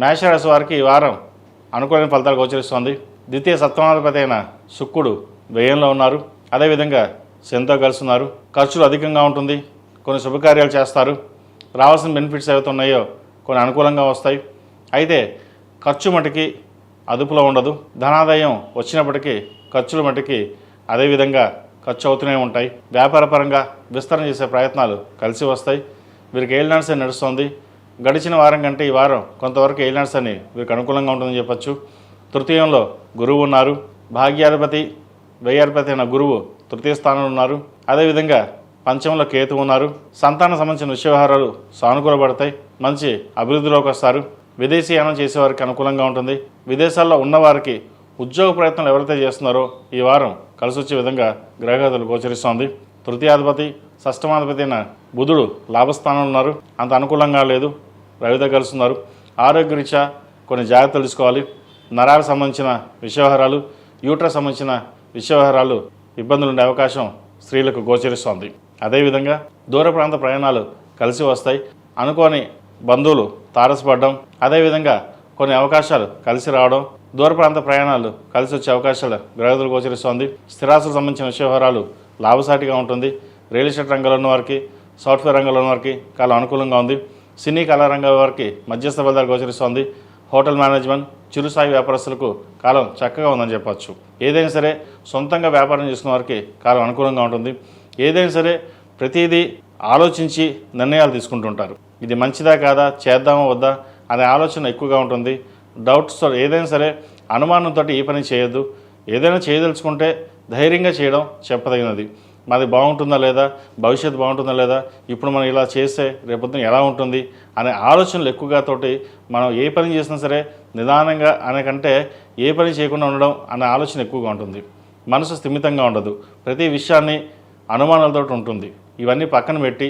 మేషరాశి వారికి ఈ వారం అనుకూలమైన ఫలితాలు గోచరిస్తోంది. ద్వితీయ సప్తమాధిపతి అయిన శుక్రుడు వ్యయంలో ఉన్నారు. అదేవిధంగా శనితో కలుస్తున్నారు. ఖర్చులు అధికంగా ఉంటుంది. కొన్ని శుభకార్యాలు చేస్తారు. రావాల్సిన బెనిఫిట్స్ ఏవైతే ఉన్నాయో కొన్ని అనుకూలంగా వస్తాయి. అయితే ఖర్చు మటుకి అదుపులో ఉండదు. ధనాదాయం వచ్చినప్పటికీ ఖర్చులు మటుకి అదేవిధంగా ఖర్చు అవుతూనే ఉంటాయి. వ్యాపారపరంగా విస్తరణ చేసే ప్రయత్నాలు కలిసి వస్తాయి. వీరికి ఏలినాడ్స్ అని నడుస్తుంది. గడిచిన వారం కంటే ఈ వారం కొంతవరకు ఏలినాడ్స్ అని వీరికి అనుకూలంగా ఉంటుందని చెప్పచ్చు. తృతీయంలో గురువు ఉన్నారు. భాగ్యాధిపతి వ్యయాధిపతి అయిన గురువు తృతీయ స్థానంలో ఉన్నారు. అదేవిధంగా పంచమంలో కేతు ఉన్నారు. సంతానం సంబంధించిన విషయ వ్యవహారాలు సానుకూలపడతాయి. మంచి అభివృద్ధిలోకి వస్తారు. విదేశీయానం చేసేవారికి అనుకూలంగా ఉంటుంది. విదేశాల్లో ఉన్నవారికి ఉద్యోగ ప్రయత్నాలు ఎవరైతే చేస్తున్నారో ఈ వారం కలిసి వచ్చే విధంగా గ్రహగతులు గోచరిస్తోంది. తృతీయాధిపతి షష్టమాధిపతి అయిన బుధుడు లాభస్థానంలో ఉన్నారు. అంత అనుకూలంగా లేదు. రవితో కలుస్తున్నారు. ఆరోగ్యరీత్యా కొన్ని జాగ్రత్తలు తీసుకోవాలి. నరాలకు సంబంధించిన విషయ వ్యవహారాలు, యూట్రస్ సంబంధించిన విషయ వ్యవహారాలు ఇబ్బందులు ఉండే అవకాశం స్త్రీలకు గోచరిస్తోంది. అదేవిధంగా దూర ప్రాంత ప్రయాణాలు కలిసి వస్తాయి. అనుకోని బంధువులు తారసపడడం, అదేవిధంగా కొన్ని అవకాశాలు కలిసి రావడం, దూర ప్రాంత ప్రయాణాలు కలిసి వచ్చే అవకాశాలు గ్రహగతులు గోచరిస్తోంది. స్థిరాస్తులకు సంబంధించిన విషయ వ్యవహారాలు లాభసాటిగా ఉంటుంది. రియల్ ఎస్టేట్ రంగంలో ఉన్న వారికి, సాఫ్ట్వేర్ రంగంలో ఉన్న వారికి కాలం అనుకూలంగా ఉంది. సినీ కళారంగం వారికి మధ్యస్థ ఫలితాలు గోచరిస్తోంది. హోటల్ మేనేజ్మెంట్, చిరుస్థాయి వ్యాపారస్తులకు కాలం చక్కగా ఉందని చెప్పచ్చు. ఏదైనా సరే సొంతంగా వ్యాపారం చేసుకున్న వారికి కాలం అనుకూలంగా ఉంటుంది. ఏదైనా సరే ప్రతిదీ ఆలోచించి నిర్ణయాలు తీసుకుంటుంటారు. ఇది మంచిదా కాదా, చేద్దామా వద్దా అనే ఆలోచన ఎక్కువగా ఉంటుంది. డౌట్స్తో ఏదైనా సరే అనుమానంతో ఈ పని చేయొద్దు. ఏదైనా చేయదలుచుకుంటే ధైర్యంగా చేయడం చెప్పదగినది. మాది బాగుంటుందా లేదా, భవిష్యత్తు బాగుంటుందా లేదా, ఇప్పుడు మనం ఇలా చేస్తే రేపొద్దున ఎలా ఉంటుంది అనే ఆలోచనలు ఎక్కువగా తోటి మనం ఏ పని చేసినా సరే నిదానంగా అనే కంటే ఏ పని చేయకుండా ఉండడం అనే ఆలోచన ఎక్కువగా ఉంటుంది. మనసు స్థిమితంగా ఉండదు. ప్రతి విషయాన్ని అనుమానాలతో ఉంటుంది. ఇవన్నీ పక్కన పెట్టి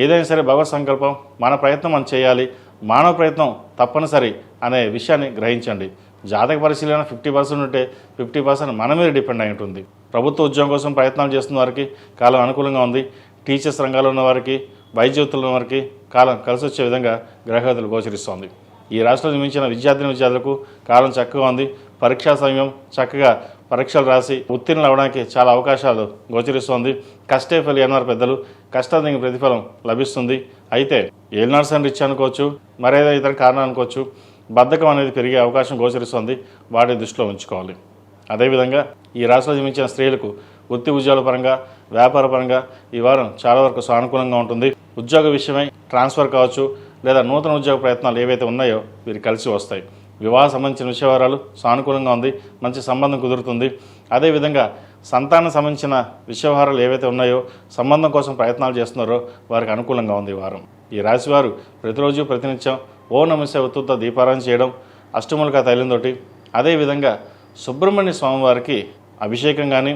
ఏదైనా సరే భగవత్ సంకల్పం, మన ప్రయత్నం మనం చేయాలి, మానవ ప్రయత్నం తప్పనిసరి అనే విషయాన్ని గ్రహించండి. జాతక పరిశీలన 50% ఉంటే 50% మన మీద డిపెండ్ అయి ఉంటుంది. ప్రభుత్వ ఉద్యోగం కోసం ప్రయత్నాలు చేస్తున్న వారికి కాలం అనుకూలంగా ఉంది. టీచర్స్ రంగాల్లో ఉన్న వారికి, వైద్య వృత్తుల్లో ఉన్న వారికి కాలం కలిసి వచ్చే విధంగా గ్రహగతులు గోచరిస్తోంది. ఈ రాష్ట్రంలో జన్మించిన విద్యార్థులకు కాలం చక్కగా ఉంది. పరీక్షా సమయం చక్కగా పరీక్షలు రాసి ఉత్తీర్ణులు అవ్వడానికి చాలా అవకాశాలు గోచరిస్తోంది. కష్టే ఫలి అన్నారు పెద్దలు. కష్టానికి ప్రతిఫలం లభిస్తుంది. అయితే ఏలినాడ్స్ అని రిచ్ అనుకోవచ్చు, మరేదో ఇతర కారణాలు అనుకోవచ్చు. బద్ధకం అనేది పెరిగే అవకాశం గోచరిస్తుంది. వాటిని దృష్టిలో ఉంచుకోవాలి. అదేవిధంగా ఈ రాష్ట్రంలో జన్మించిన స్త్రీలకు వృత్తి ఉద్యోగాల పరంగా, వ్యాపార పరంగా ఈ వారం చాలా వరకు సానుకూలంగా ఉంటుంది. ఉద్యోగ విషయమై ట్రాన్స్ఫర్ కావచ్చు, లేదా నూతన ఉద్యోగ ప్రయత్నాలు ఏవైతే ఉన్నాయో వీరు కలిసి వస్తాయి. వివాహ సంబంధించిన విషయవారాలు సానుకూలంగా ఉంది. మంచి సంబంధం కుదురుతుంది. అదేవిధంగా సంతానం సంబంధించిన విషయవహారాలు ఏవైతే ఉన్నాయో, సంబంధం కోసం ప్రయత్నాలు చేస్తున్నారో వారికి అనుకూలంగా ఉంది ఈ వారం. ఈ రాశివారు ప్రతిరోజు ప్రతినిత్యం ఓం నమః శివాయ ఒత్తులతో దీపారాధన చేయడం, అష్టములుగా తైలంతోటి, అదేవిధంగా సుబ్రహ్మణ్య స్వామి వారికి అభిషేకం కానీ,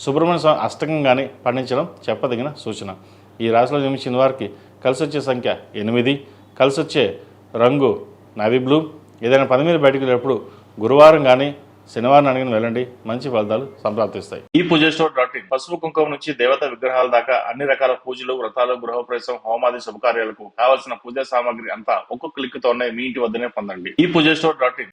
సుబ్రహ్మణ్య స్వామి అష్టకం కానీ పండించడం చెప్పదగిన సూచన. ఈ రాశిలో జన్మించిన వారికి కలిసి వచ్చే సంఖ్య 8, కలిసి వచ్చే రంగు నావీ బ్లూ. ఏదైనా పని మీద బయటకు వెళ్ళేటప్పుడు గురువారం కానీ శనివారం అడిగిన వెళ్ళండి. మంచి ఫలితాలు సంప్రాప్తిస్తాయి. ఈ పూజస్టోర్.in పసుపు కుంకుమ నుంచి దేవత విగ్రహాల దాకా అన్ని రకాల పూజలు, వ్రతాలు, గృహప్రవేశం, హోమాది శుభకార్యాలకు కావలసిన పూజా సామాగ్రి అంతా ఒక్కొక్క క్లిక్ తోనే మీ ఇంటి వద్దనే పొందండి. ఈ పూజస్టోర్.in